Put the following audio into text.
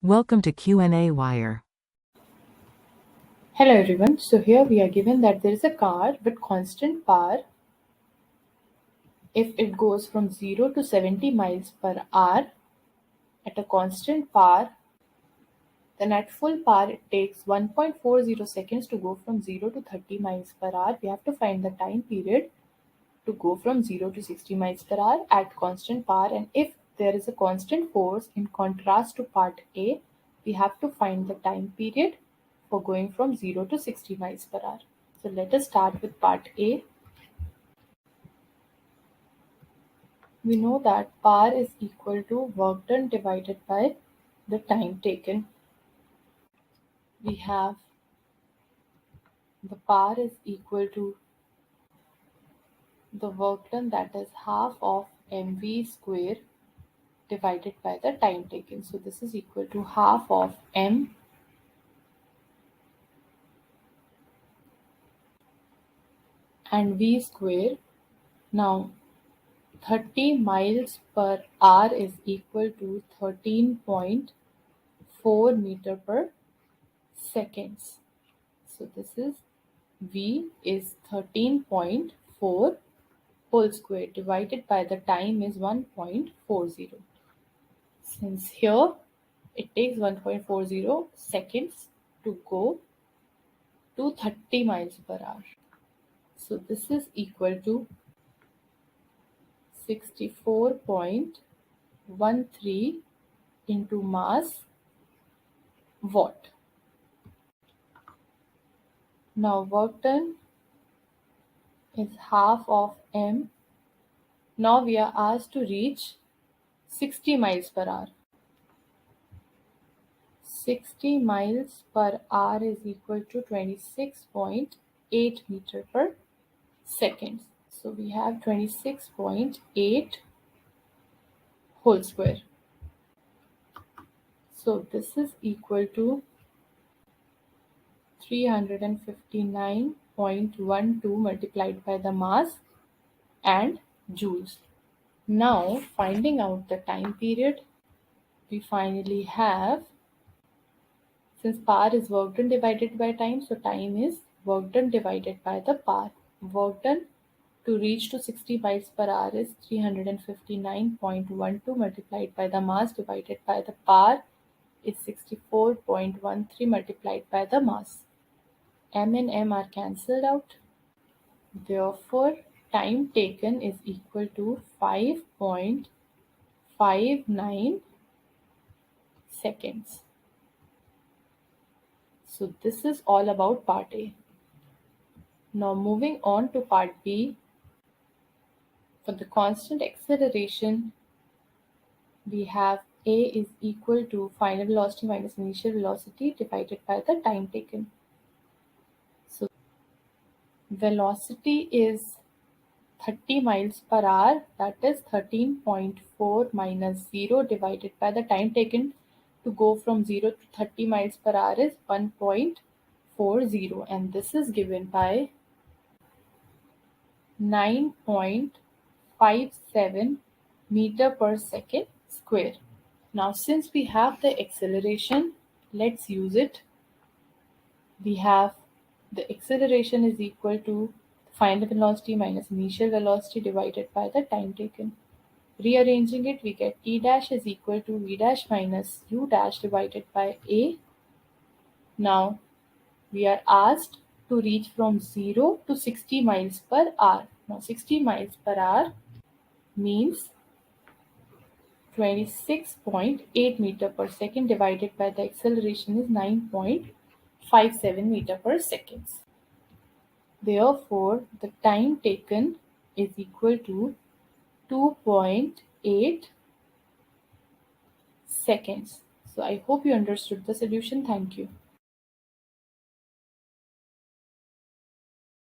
Welcome to Q&A Wire. Hello everyone. So here we are given that there is a car with constant power. If it goes from 0 to 70 miles per hour at a constant power, then at full power it takes 1.40 seconds to go from 0 to 30 miles per hour. We have to find the time period to go from 0 to 60 miles per hour at constant power, and if there is a constant force in contrast to part A, we have to find the time period for going from 0 to 60 miles per hour. So let us start with part A. We know that power is equal to work done divided by the time taken. We have the power is equal to the work done, that is half of mv square divided by the time taken. So this is equal to half of m and v square. Now 30 miles per hour is equal to 13.4 meter per seconds. So this is v is 13.4 whole square divided by the time is 1.40. Since here it takes 1.40 seconds to go to 30 miles per hour. So this is equal to 64.13 into mass watt. Now work done is half of m. Now we are asked to reach 60 miles per hour. 60 miles per hour is equal to 26.8 meter per second. So we have 26.8 whole square. So this is equal to 359.12 multiplied by the mass and joules. Now finding out the time period, we finally have, since power is work done divided by time, so time is work done divided by the power. Work done to reach to 60 miles per hour is 359.12 multiplied by the mass divided by the power is 64.13 multiplied by the mass. M and M are cancelled out. Therefore, time taken is equal to 5.59 seconds. So this is all about part A. Now moving on to part B. For the constant acceleration, we have A is equal to final velocity minus initial velocity divided by the time taken. So velocity is 30 miles per hour, that is 13.4 minus 0 divided by the time taken to go from 0 to 30 miles per hour is 1.40, and this is given by 9.57 meter per second square. Now since we have the acceleration, let's use it. We have the acceleration is equal to final velocity minus initial velocity divided by the time taken. Rearranging it, we get t dash is equal to v dash minus u dash divided by a. Now we are asked to reach from 0 to 60 miles per hour. Now 60 miles per hour means 26.8 meter per second divided by the acceleration is 9.57 meter per second. Therefore, the time taken is equal to 2.8 seconds. So I hope you understood the solution. Thank you.